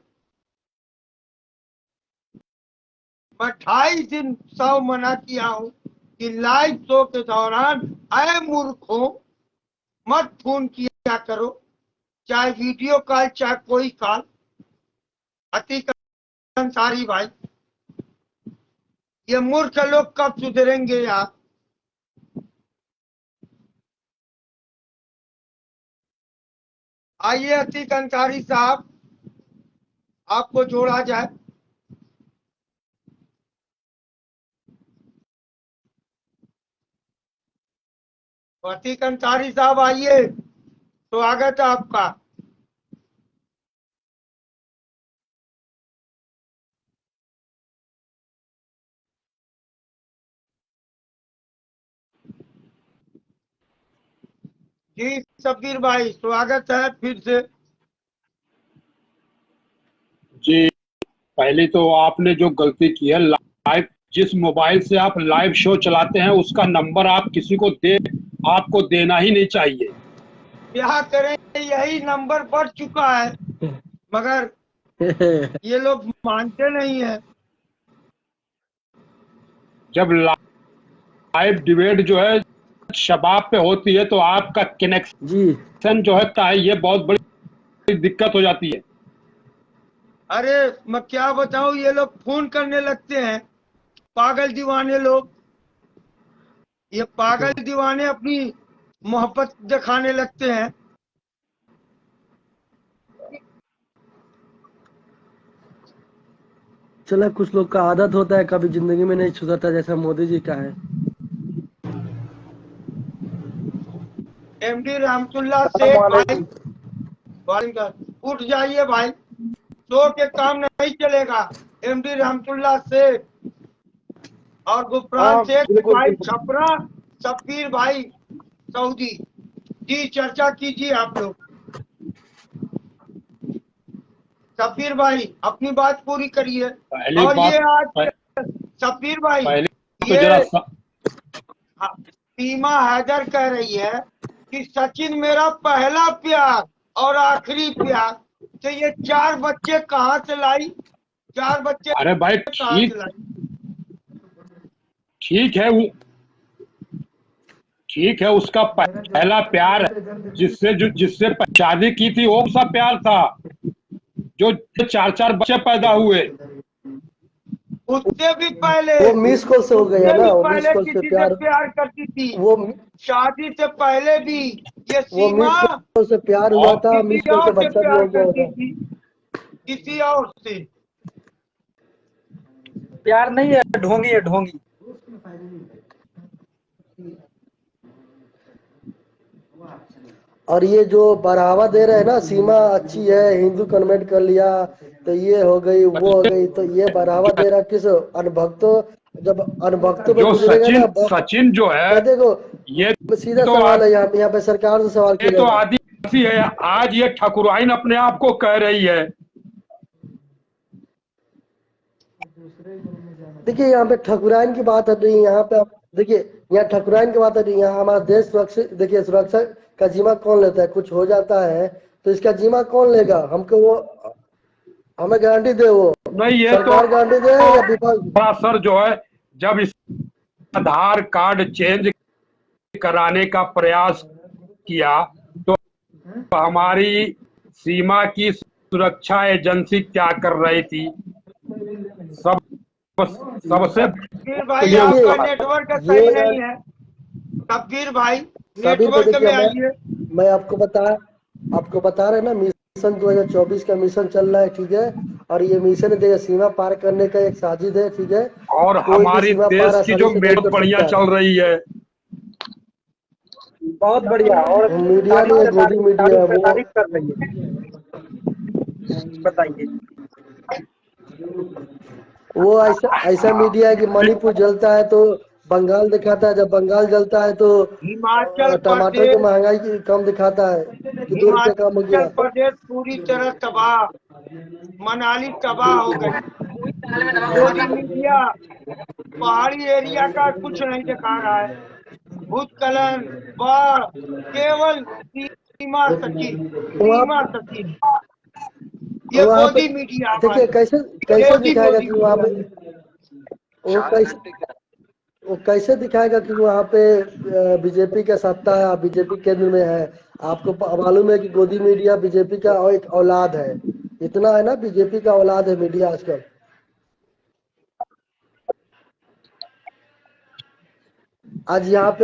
मैं 2.5 दिन सौ मना किया हूँ कि लाइव शो के दौरान अय मूर्खों मत फोन किया करो, चाहे वीडियो कॉल चाहे कोई कॉल। अतीक अंसारी भाई, ये मूर्ख लोग कब सुधरेंगे यार? आइए अतीक अंसारी साहब, आपको जोड़ा जाए। अतीक अंसारी साहब आइए, स्वागत है आपका। जी शब्बीर भाई, स्वागत है फिर से। जी, पहले तो आपने जो गलती की है, लाइव जिस मोबाइल से आप लाइव शो चलाते हैं उसका नंबर आप किसी को आपको देना ही नहीं चाहिए। क्या करें, यही नंबर बढ़ चुका है, मगर ये लोग मानते नहीं है। जब लाइव डिबेट जो है शबाब पे होती है तो आपका कनेक्शन जी जो है ये बहुत बड़ी दिक्कत हो जाती है। अरे मैं क्या बताऊं, ये लोग फोन करने लगते हैं, पागल दीवाने लोग। ये पागल दीवाने अपनी मोहब्बत दिखाने लगते हैं। चला, कुछ लोग का आदत होता है, कभी जिंदगी में नहीं सुधरता, जैसा मोदी जी का है। एमडी रहमतुल्लाह शेख भाई, उठ जाइए भाई, सो के काम नहीं चलेगा। एमडी रहमतुल्लाह शेख और गुफरान शेख भाई छपरा, शब्बीर भाई सऊदी जी, चर्चा कीजिए आप लोग। शब्बीर भाई अपनी बात पूरी करिए। पहली और बात ये आज शब्बीर भाई, पहले तो ये जरा सीमा हैदर कह रही है कि सचिन मेरा पहला प्यार और आखिरी प्यार। तो ये 4 बच्चे कहाँ से लाई? 4 बच्चे अरे भाई कहाँ से लाई? ठीक है, उसका पहला प्यार जिससे शादी की थी वो सा प्यार था जो 4 बच्चे पैदा हुए। उससे भी पहले, वो मिस कॉल से हो गया उससे ना, भी वो मिस पहले कॉल से किसी से प्यार, प्यार करती थी। वो शादी से पहले भी ये वो सीमा मिस कॉल से प्यार हुआ था, किसी मिस कॉल से और से बच्चा भी प्यार हो गया करती था। थी, किसी और से। प्यार नहीं है, ढोंगी है, ढोंगी। और ये जो बढ़ावा दे रहे हैं ना, सीमा अच्छी है, हिंदू कन्वर्ट कर लिया तो ये हो गई वो हो गई, तो ये बढ़ावा दे रहा किस अनुभक्तों, जब अनुभक्तों पे जो गुजरेगा ना सचिन जो है, देखो, ये सीधा तो सवाल है यहाँ पे सरकार से सवाल ये किया तो जाएगा। आदिवासी है। आज ये ठकुराइन अपने आप को कह रही है। देखिए यहाँ पे ठकुराइन की बात है नहीं, यहाँ पे देखिए यहाँ ठकुराइन की बात है नहीं, यहाँ हमारा देश सुरक्षित। देखिए सुरक्षा का जिम्मा कौन लेता है? कुछ हो जाता है तो इसका जिम्मा कौन लेगा? हमको वो हमें गारंटी दे, वो नहीं, ये सरकार तो गारंटी दे या विपक्ष? सर जो है, जब इस आधार कार्ड चेंज कराने का प्रयास किया तो हमारी सीमा की सुरक्षा एजेंसी क्या कर रही थी? सबसे भाई आपका नेटवर्क सही नहीं है। शब्बीर भाई नेटवर्क में आइए। मैं आपको बता रहे ना, मिशन 2024 का मिशन चल रहा है, ठीक है। और ये मिशन देखिए सीमा पार करने का एक साजिश है, ठीक है। और हमारी देश की जो मेड बढ़िया चल रही है, बहुत बढ़िया। और मीडिया में गोदी मीडिया है, तारीफ कर रही है। बताइए। वो ऐसा मीडिया है कि मणिपुर जलता है तो बंगाल दिखाता है, जब बंगाल जलता है तो हिमाचल टमाटर की महंगाई की कम दिखाता है कि 2 रुपये कम हो गया। हिमाचल प्रदेश पूरी तरह तबाह, मनाली तबाह हो गई। मोदी मीडिया पहाड़ी एरिया का कुछ नहीं दिखा रहा है। भूस्खलन, बाढ़, केवल सीमा सचिन, सीमा वहाँ सचिन। ये वहाँ पे गोदी मीडिया देखिए हमारी, कैसे कैसे गोदी दिखाएगा गोदी कि वहाँ पे वो कैसे वो कैसे दिखाएगा कि वहाँ पे बीजेपी का सत्ता है, बीजेपी केंद्र में है। आपको मालूम है कि गोदी मीडिया बीजेपी का और एक औलाद है। इतना है ना, बीजेपी का औलाद है मीडिया आजकल। आज यहाँ पे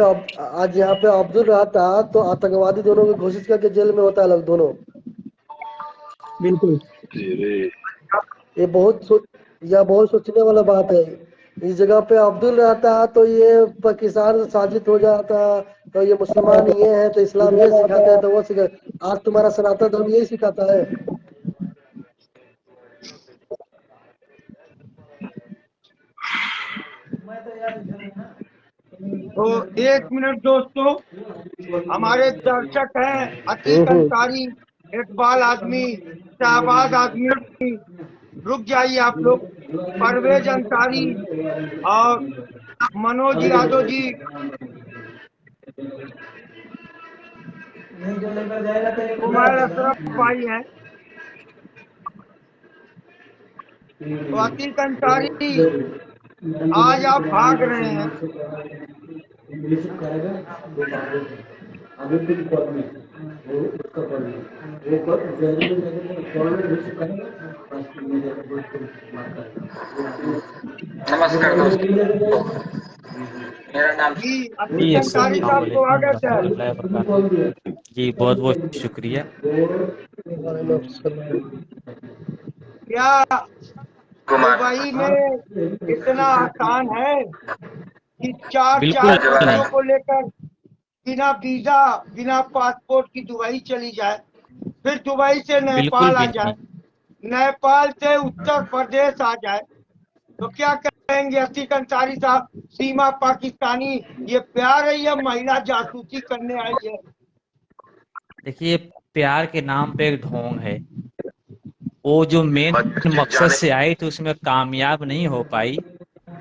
अब्दुल रहता तो आतंकवादी दोनों को घोषित करके जेल में होता है लोग दोनों। बिल्कुल। ये यह बहुत सोचने वाला बात है। इस जगह पे अब्दुल रहता तो ये पाकिस्तान से साजिद हो जाता, तो ये मुसलमान ये है तो इस्लाम ये सिखाते हैं तो वो सिखा। आज तुम्हारा सनातन धर्म यही सिखाता है। तो 1 मिनट दोस्तों, हमारे दर्शक हैं अतीक अंसारी, इकबाल आदमी, शहबाज आदमी, रुक जाइए आप लोग। परवेज अंसारी और मनोज यादव जी, कुमार अशरफ भाई हैं। तो अतीक अंसारी, आज आप भाग रहे हैं। नमस्कार दोस्तों, मेरा नाम जी जी अतीक अंसारी अस्सलाम साहब को वालेकुम स्वागत है। रहमतुल्लाहि व बरकातहू। जी बहुत बहुत शुक्रिया। क्या दुबई में इतना आसान है कि चार बिल्कुल चार बच्चों नहीं, को लेकर बिना वीजा, बिना पासपोर्ट की दुबई चली जाए, फिर दुबई से बिल्कुल नेपाल आ भी जाए, नहीं। नेपाल से उत्तर प्रदेश आ जाए, तो क्या कहेंगे अतीक अंसारी साहब? सीमा पाकिस्तानी, ये प्यार है या महिला जासूसी करने आई है? देखिए, प्यार के नाम पे एक ढोंग है। वो जो मेन मकसद से आई तो उसमें कामयाब नहीं हो पाई,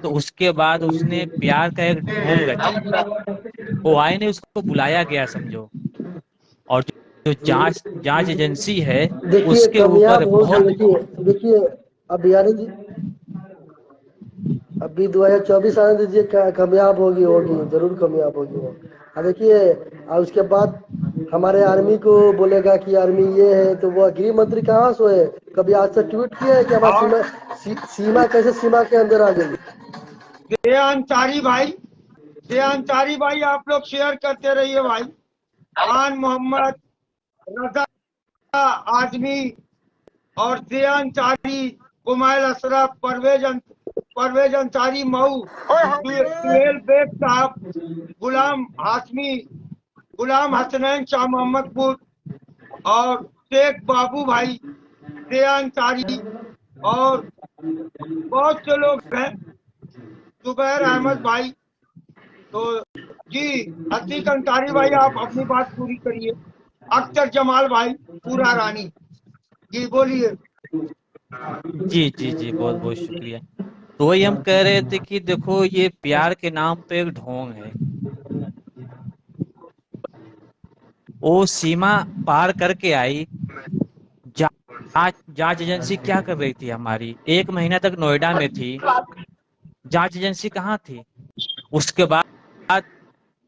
तो उसके बाद उसने प्यार का एक ढोंग रचा। वो आई ने उसको बुलाया गया समझो, और जो जांच जांच एजेंसी है देखिए उसके ऊपर कामयाब होगी। बहुत देखिए अब यानी जी अभी 2024 आने दीजिए, कामयाब होगी जरूर कामयाब होगी वो। और देखिए और उसके बाद हमारे आर्मी को बोलेगा कि आर्मी ये है, तो वो गृह मंत्री कहाँ सोए? कभी आज तक ट्वीट किया है कि हमारी और सीमा कैसे सीमा के अंदर आ गई? दे अंसारी भाई, आप लोग शेयर करते रहिए भाई। खान मोहम्मद, रजा आजमी और दे अंसारी, कुमार अशरफ, परवेज अंसारी मऊ, सुहेल बेग साहब, गुलाम हाशमी, गुलाम हसनैन शाह मोहम्मदपुर और शेख बाबू भाई, दे अंसारी और बहुत से लोग हैं, जुबैर अहमद भाई। तो जी अतीक अंसारी भाई, आप अपनी बात पूरी करिए। अख्तर जमाल भाई, पूरा रानी जी बोलिए। जी जी जी बहुत बहुत शुक्रिया। तो वही हम कह रहे थे कि देखो, ये प्यार के नाम पे एक ढोंग है। वो सीमा पार करके आई। जांच जांच एजेंसी क्या कर रही थी हमारी? 1 महीना तक नोएडा में थी, जांच एजेंसी कहाँ थी? उसके बाद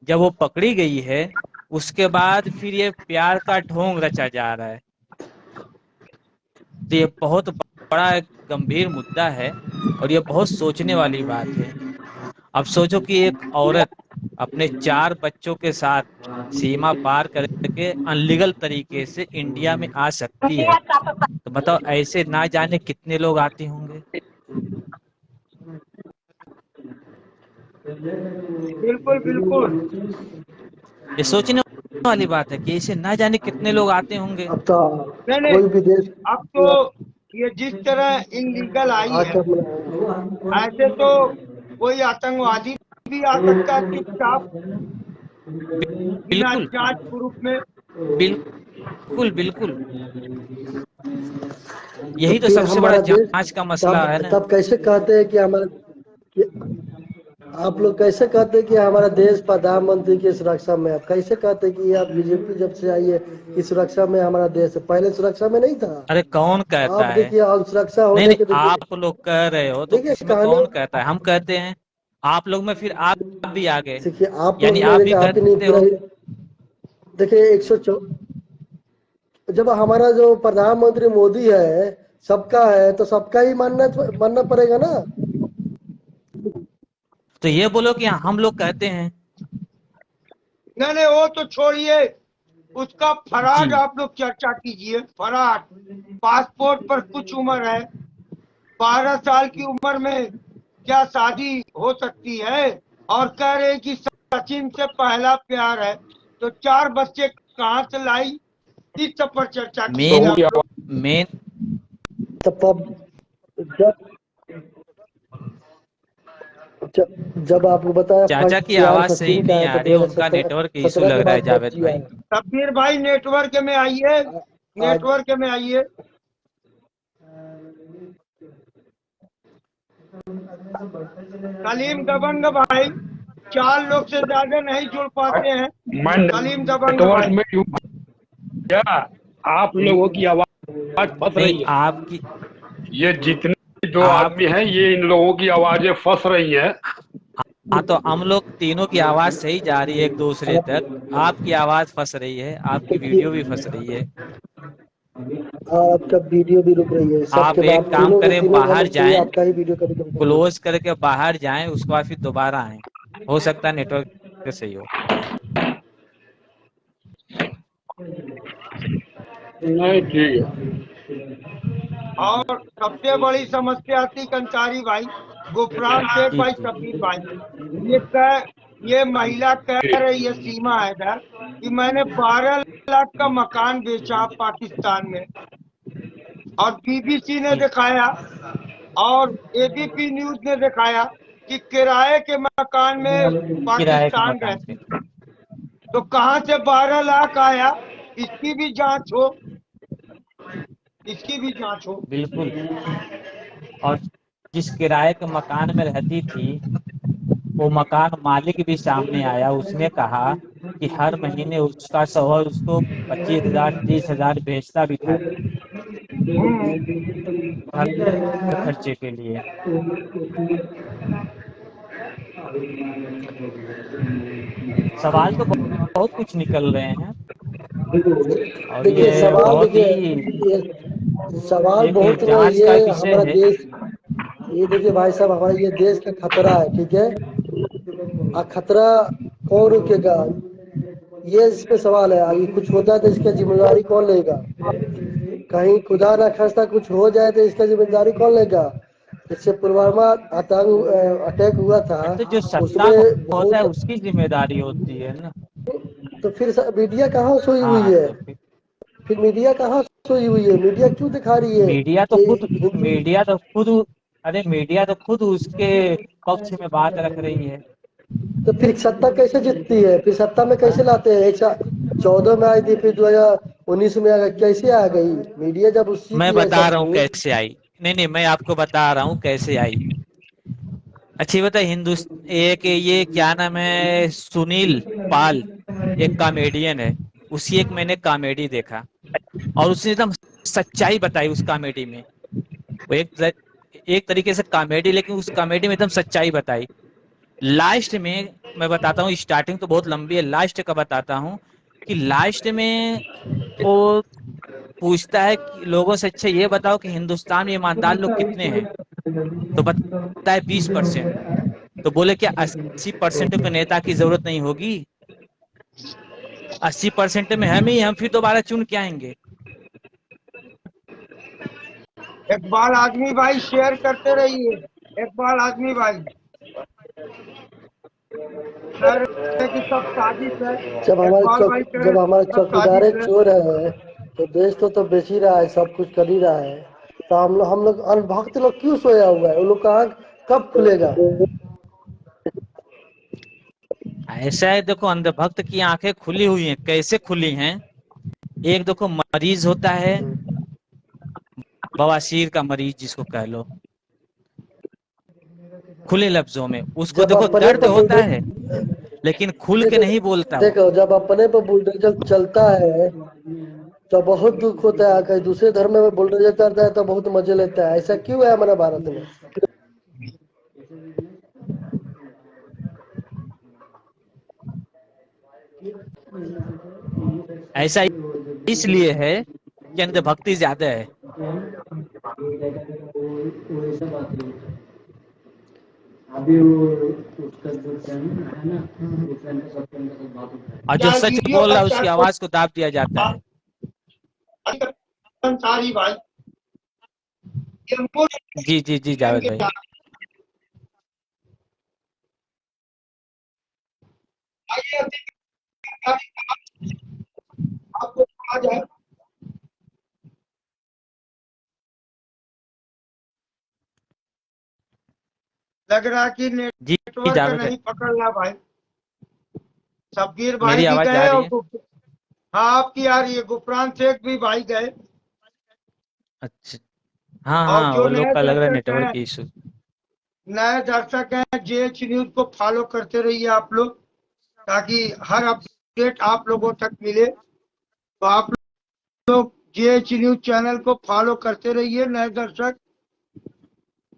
जब वो पकड़ी गई है, उसके बाद फिर ये प्यार का ढोंग रचा जा रहा है। तो ये बहुत बड़ा एक गंभीर मुद्दा है और ये बहुत सोचने वाली बात है। अब सोचो कि एक औरत अपने 4 बच्चों के साथ सीमा पार करके अनलीगल तरीके से इंडिया में आ सकती है, तो बताओ ऐसे ना जाने कितने लोग आते होंगे। बिल्कुल बिल्कुल। ये सोचने वाली बात है कि ऐसे ना जाने कितने लोग आते होंगे। अब तो नहीं नहीं, कोई भी देश अब तो ये जिस तरह इलीगल आई है, आकर ऐसे तो कोई आतंकवादी भी आ सकता है चुपचाप, बिना बिल्कुल जांच प्रूफ में। बिल्कुल बिल्कुल, तो यही तो फिर सबसे बड़ा हमारा देश जांच का मसला है ना। तब कैसे कहते हैं कि हमारा आप लोग कैसे कहते हैं कि हमारा देश प्रधानमंत्री की सुरक्षा में है? कैसे कहते हैं कि आप बीजेपी जब से आई है कि सुरक्षा में हमारा देश है? पहले सुरक्षा में नहीं था। अरे कौन कहता आप है? देखिए, अब सुरक्षा नहीं होने नहीं, के देखिए, आप लोग कह रहे हो तो देखिए किसमें कहने, कौन कहता है? हम कहते हैं। आप लोग में फिर आप भी आ गए, देखिए आप यानी लोग आप मेरे भी कहते नहीं कहते पूरा हो। देखिए 100 जब हमारा जो प्रधानमंत्री मोदी है सबका है तो सबका ही मानना मानना पड़ेगा ना। तो ये बोलो कि हम लोग कहते हैं। नहीं नहीं, वो तो छोड़िए, उसका फराड जी आप लोग चर्चा कीजिए। फराड पासपोर्ट पर कुछ उम्र है, 12 साल की उम्र में क्या शादी हो सकती है? और कह रहे कि सचिन से पहला प्यार है, तो 4 बच्चे कहाँ से लाई? इस सब पर चर्चा कीजिए मेन आप लोग। मेन तो जब जब आपको बताया चाचा फर्स्ट की प्यार आवाज सही सचिन का नहीं है आ तो रही है, उनका 2017 नेटवर्क इशू 17 लग के रहा है बाद जावेद फर्स्ट भाई। प्यार। तबीर भाई नेटवर्क में आइए, आज नेटवर्क में आइए। सलीम दबंग भाई, 4 लोग से ज्यादा नहीं जुड़ पाते हैं। मैं सलीम दबंग नेटवर्क भाई, में हूँ क्या? आप लोगों की आवाज फंस नहीं रही है। आपकी ये जितने दो आप आदमी हैं, ये इन लोगों की आवाजें फंस रही हैं। हाँ, तो हम लोग तीनों की आवाज सही जा रही है एक दूसरे आप तक। आपकी आवाज फंस रही है, आपकी देखिए, वीडियो भी फंस रही है। आपका वीडियो भी रुक रही है आप सबके एक बाद, काम तीनों के करें, तीनों हम बाहर लोग सुनिए, जाएं, आपका ही वीडियो कभी कभी रुक रही क्लोज करके बाहर जाएं, उसके बाद फिर दोबारा आए। हो सकता है नेटवर्क सही हो। नहीं, ठीक है। और सबसे बड़ी समस्या थी कंसारी भाई, गुफरान शेख जी भाई, जी। शबीर भाई, ये महिला कह रही है, सीमा हैदर, कि मैंने 12 लाख का मकान बेचा पाकिस्तान में, और बीबीसी ने जी दिखाया और एबीपी न्यूज ने दिखाया कि किराए के मकान में किराए के पाकिस्तान मकान पे। रहती। तो कहां से 12 लाख आया? इसकी भी जांच हो, इसकी भी जांच हो। बिल्कुल। और जिस किराए के मकान में रहती थी, वो मकान मालिक भी सामने आया। उसने कहा कि हर महीने उसका शौहर उसको 25,000 30,000 भेजता भी था घर खर्चे के लिए। सवाल तो बहुत कुछ निकल रहे हैं, और देखिए ये सवाल, बहुत देखिए ही ये सवाल एक बहुत है, जांच का ये विषय हमारा है। देश, ये देखिए भाई साहब, हमारा ये देश का खतरा है, ठीक है। खतरा कौन रुकेगा, ये इस पे सवाल है। अभी कुछ होता है तो इसका जिम्मेदारी कौन लेगा? कहीं खुदा ना खास्ता कुछ हो जाए तो इसका जिम्मेदारी कौन लेगा? जैसे पुलवामा आतंक अटैक हुआ था, तो जो सत्ता में उसमें होता है बहुत, उसकी जिम्मेदारी होती है ना। तो फिर मीडिया कहाँ सोई हुई हाँ है? तो फिर फिर मीडिया कहाँ सोई हुई है? मीडिया क्यों दिखा रही है मीडिया तो कि खुद हिंदू? मीडिया तो खुद अरे मीडिया तो खुद उसके पक्ष में बात रख रही है। तो फिर सत्ता कैसे जीतती है? फिर सत्ता में कैसे लाते हैं? 114 में आई थी, फिर 2019 में आ गई, कैसे आ गई? मीडिया जब उसी मैं की है बता सब रहा हूँ कुछ। कैसे आई। नहीं नहीं, मैं आपको बता रहा हूँ कैसे आई। अच्छी बता, हिंदुस्तान एक ये क्या नाम है, सुनील पाल, एक कॉमेडियन है। उसी एक मैंने कॉमेडी देखा, और उसने एकदम सच्चाई बताई उस कॉमेडी में। वो एक तरीके से कॉमेडी, लेकिन उस कॉमेडी में एकदम सच्चाई बताई। लास्ट में मैं बताता हूँ, स्टार्टिंग तो बहुत लंबी है, लास्ट का बताता हूँ कि लास्ट में वो पूछता है कि लोगों से, अच्छा ये बताओ कि हिंदुस्तान में ईमानदार लोग कितने हैं? तो बताता है 20%। तो बोले क्या 80% को नेता की जरूरत नहीं होगी? 80% में हम फिर दोबारा चुन के आएंगे। इकबाल आजमी भाई शेयर करते रहिए। इकबाल आजमी भाई कह रहे हैं कि सब साजिश है। इकबाल भाई कह रहे जब हैं हमारे सब चौकीदार साजिश है। चोर है तो देश तो बेच ही रहा है, सब कुछ कर ही रहा है। तो हम लोग अनभक्त लोग क्यों सोया हुआ है? वो लोग का आँख कब खुलेगा? ऐसा है, देखो अंधभक्त की आंखें खुली हुई हैं। कैसे खुली हैं? एक देखो, मरीज होता है, बवासीर का मरीज जिसको कह लो, खुले लफ्जों में। उसको जब देखो अपने दर्द पर होता है बुलडोजर लेकिन खुल के देखो नहीं बोलता वो। देखो जब अपने पर बुलडोजर चलता है तो बहुत दुख होता है, कहीं दूसरे धर्म में बुलडोजर करता है तो बहुत मजे लेता है। ऐसा क्यों है हमारे भारत में? ऐसा इसलिए है कि अंधभक्ति ज्यादा है। और जो क्या सच वीडियो बोल का रहा है क्या उसकी आवाज को दाब दिया जाता है। अंसारी भाई, ये हमको जी जी जी जावेद भाई। आइए आपको आ जाए। लग रहा कि जी जी नेटवर्क जावेद भाई, नहीं पकड़ रहा भाई। शब्बीर भाई मेरी भी आवाज जा गए रही और है? हाँ आपकी आ रही है, गुफरान शेख भी भाई गए। अच्छा, हाँ और हाँ, जो वो लोग नए का लग रहा है दर्शक नेटवर्क हैं, की इशू। जेएच न्यूज को फॉलो करते रहिए आप लोग, ताकि हर अपडेट आप लोगों तक मिले। तो आप लोग जेएच न्यूज चैनल को फॉलो करते रहिए नए दर्शक,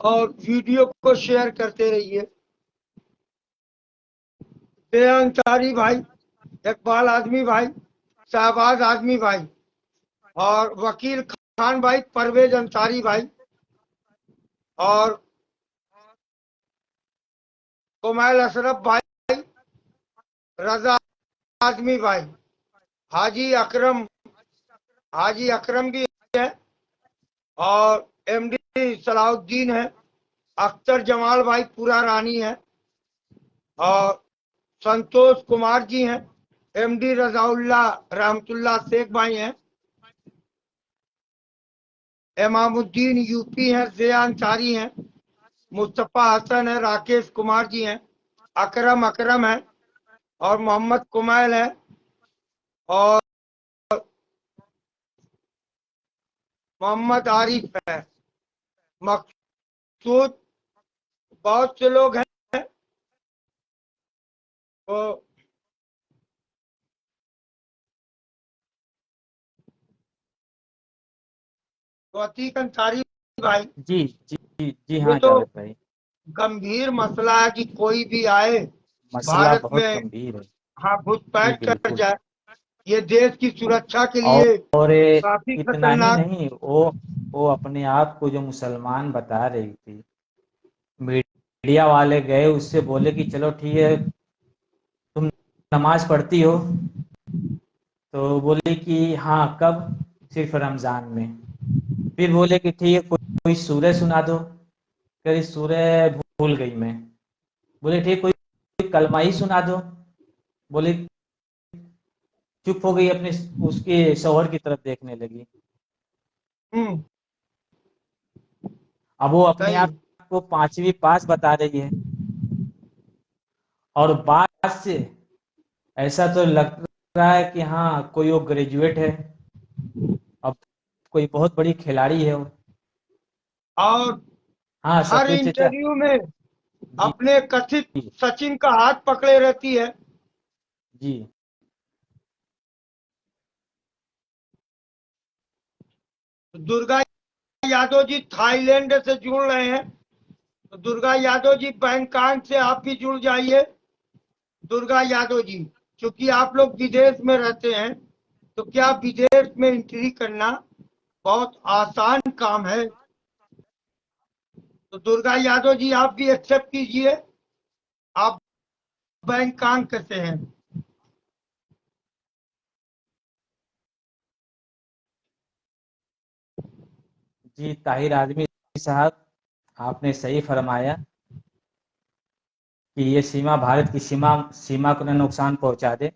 और वीडियो को शेयर करते रहिए। अंसारी भाई, इकबाल आदमी भाई, शहबाज आदमी भाई, और वकील खान भाई, परवेज अंसारी भाई, और कुमैल अशरफ भाई, रजा आदमी भाई, हाजी अकरम, हाजी अकरम भी है, और एमडी सलाउद्दीन है, अख्तर जमाल भाई पूरा रानी है, और संतोष कुमार जी हैं, एमडी रजाउल्ला रहमतुल्लाह शेख भाई हैं, इमामुद्दीन यूपी हैं, ज़िया अंसारी हैं, मुस्तफ़ा हसन है, राकेश कुमार जी हैं, अकरम अकरम है, और मोहम्मद कुमैल है, और मोहम्मद आरिफ है, मकसूद, बहुत से लोग हैं। तो अतीक अंसारी भाई, जी जी जी जी ये हाँ तो जावेद भाई, गंभीर मसला है कि कोई भी आए मसला भारत बहुत में, गंभीर है। हाँ, जी घुसपैठ कर बिल्कुल। जाए। ये देश की सुरक्षा के और लिए और काफी इतना ही खतरनाक। नहीं, वो अपने आप को जो मुसलमान बता रही थी, मीडिया वाले गए उससे बोले कि चलो ठीक है तुम नमाज पढ़ती हो, तो बोले कि हाँ कब, सिर्फ रमजान में। फिर बोले कि ठीक है कोई सूरह सुना दो, कभी सूरह भूल गई मैं। बोले ठीक कोई कलमा ही सुना दो, बोले चुप हो गई, अपने उसके शौहर की तरफ देखने लगी। हम्म, अब वो अपने सही आप को पांचवी पास बता रही है, और बात से ऐसा तो लग रहा है कि हाँ कोई वो ग्रेजुएट है, अब कोई बहुत बड़ी खिलाड़ी है वो। और हाँ हर सफीर चचा। इंटरव्यू में जी अपने कथित सचिन का हाथ पकड़े रहती है। जी दुर्गा यादव जी थाईलैंड से जुड़ रहे हैं, तो दुर्गा यादव जी बैंकॉक से आप भी जुड़ जाइए। दुर्गा यादव जी, क्योंकि आप लोग विदेश में रहते हैं, तो क्या विदेश में एंट्री करना बहुत आसान काम है। तो दुर्गा यादव जी आप भी एक्सेप्ट कीजिए, आप बैंकॉक से हैं। जी ताहिर आदमी साहब, आपने सही फरमाया कि ये सीमा भारत की सीमा सीमा को न नुकसान पहुंचा दे।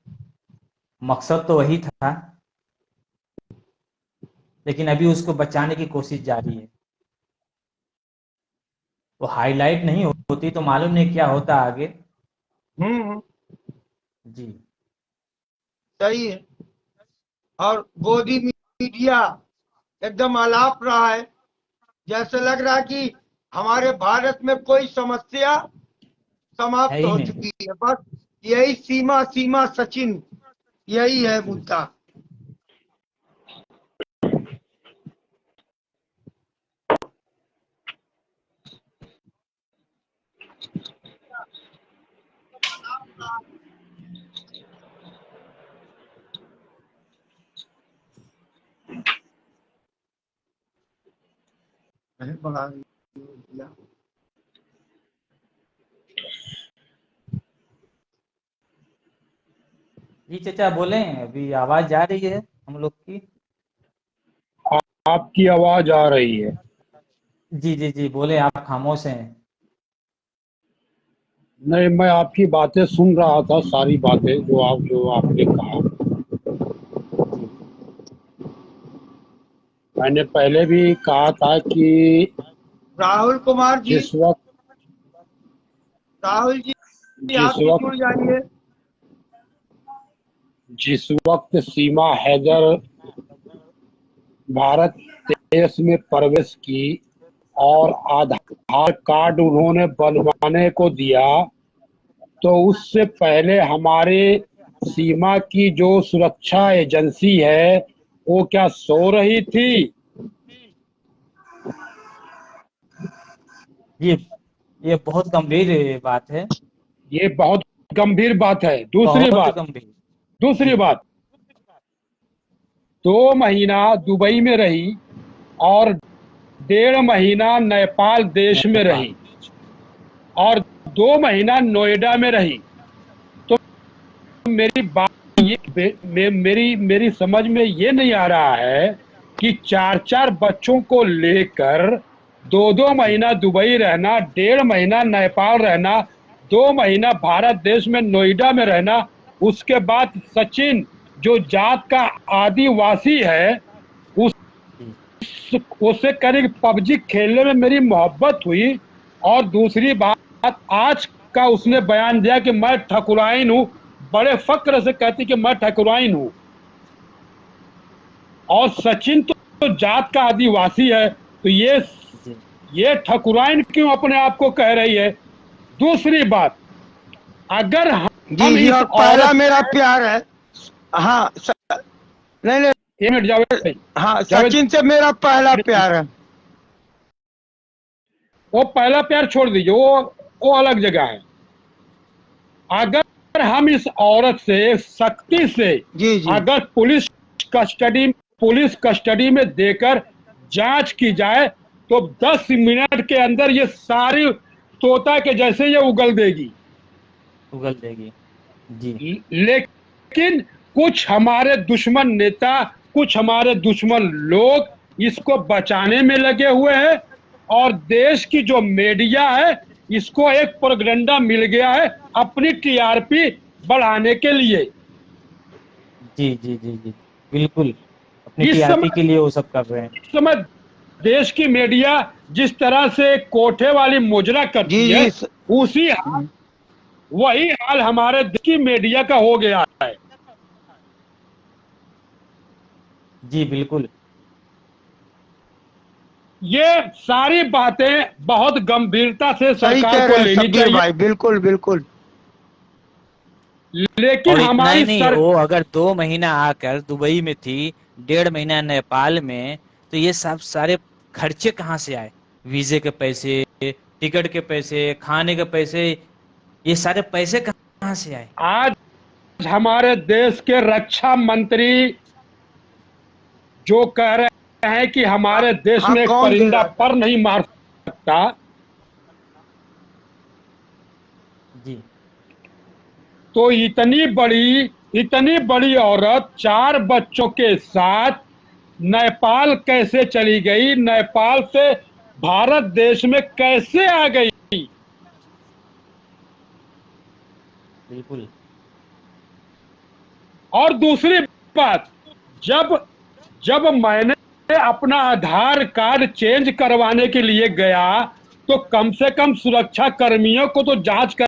मकसद तो वही था, लेकिन अभी उसको बचाने की कोशिश जारी है। वो हाईलाइट नहीं होती तो मालूम नहीं क्या होता आगे। हम्म, जी सही है। और गोदी मीडिया एकदम अलाप रहा है, जैसे लग रहा है कि हमारे भारत में कोई समस्या है समाप्त ही हो नहीं। चुकी है। बस यही सीमा सीमा सचिन, यही है मुद्दा। बड़ा जी चाचा बोले, अभी आवाज जा रही है हम लोग की। आपकी आवाज आ रही है। जी जी जी बोले, आप खामोश हैं। नहीं, मैं आपकी बातें सुन रहा था, सारी बातें जो आपने कहा। जी मैंने पहले भी कहा था कि राहुल कुमार जी, जिस वक्त राहुल जी जिस आप भी जुड़ वक्त जाइए। जिस वक्त सीमा हैदर भारत देश में प्रवेश की और आधार कार्ड उन्होंने बनवाने को दिया, तो उससे पहले हमारे सीमा की जो सुरक्षा एजेंसी है वो क्या सो रही थी? ये बहुत गंभीर बात है। ये बहुत गंभीर बात है। बहुत गंभीर। दूसरी जी बात, 2 महीना दुबई में रही और 1.5 महीना नेपाल देश में नेपाल। रही और 2 महीना नोएडा में रही। तो मेरी बात मेरी समझ में ये नहीं आ रहा है कि 4-4 बच्चों को लेकर 2-2 महीना दुबई रहना, 1.5 महीना नेपाल रहना, 2 महीना भारत देश में नोएडा में रहना, उसके बाद सचिन जो जात का आदिवासी है उससे करीब पबजी खेलने में मेरी मोहब्बत हुई। और दूसरी बात, आज का उसने बयान दिया कि मैं ठकुराइन हूं, बड़े फक्र से कहती कि मैं ठकुराइन हूं। और सचिन तो जात का आदिवासी है, तो ये ठकुराइन क्यों अपने आप को कह रही है? दूसरी बात, अगर जी हम जी, इस और पहला औरत, मेरा प्यार है। हाँ नहीं नहीं, 1 मिनट जावेद भाई, हाँ जावेद, सचिन से मेरा पहला प्यार है। वो पहला प्यार छोड़ दीजिए, वो अलग जगह है। अगर हम इस औरत से सख्ती से जी जी अगर पुलिस कस्टडी में देकर जांच की जाए तो 10 मिनट के अंदर ये सारी तोता के जैसे ये उगल देगी। उगल देगी। जी लेकिन कुछ हमारे दुश्मन नेता, कुछ हमारे दुश्मन लोग इसको बचाने में लगे हुए हैं और देश की जो मीडिया है इसको एक प्रोपेगेंडा मिल गया है अपनी टीआरपी बढ़ाने के लिए। जी जी जी जी बिल्कुल, अपनी इस टीआरपी समय के लिए वो सब कर रहे हैं। इस समय देश की मीडिया जिस तरह से कोठे वाली मुजरा जी करती है, जी वही हाल हमारे देश की मीडिया का हो गया है। जी बिल्कुल। ये सारी बातें बहुत गंभीरता से सही कह सरकार को रहे हैं लेनी शब्बीर चाहिए। भाई, बिल्कुल बिल्कुल। लेकिन और इतना हमारी ही नहीं, वो अगर 2 महीना आकर दुबई में थी, 1.5 महीना नेपाल में, तो ये सब सारे खर्चे कहाँ से आए? वीजे के पैसे, टिकट के पैसे, खाने के पैसे, ये सारे पैसे कहाँ से आए? आज हमारे देश के रक्षा मंत्री जो कह रहे हैं कि हमारे देश हाँ में एक कौन दे परिंदा रहा था? पर नहीं मार सकता, जी तो इतनी बड़ी औरत 4 बच्चों के साथ नेपाल कैसे चली गई? नेपाल से भारत देश में कैसे आ गई? बिल्कुल। और दूसरी बात, जब मैंने अपना आधार कार्ड चेंज करवाने के लिए गया तो कम से कम सुरक्षा कर्मियों को तो जांच कर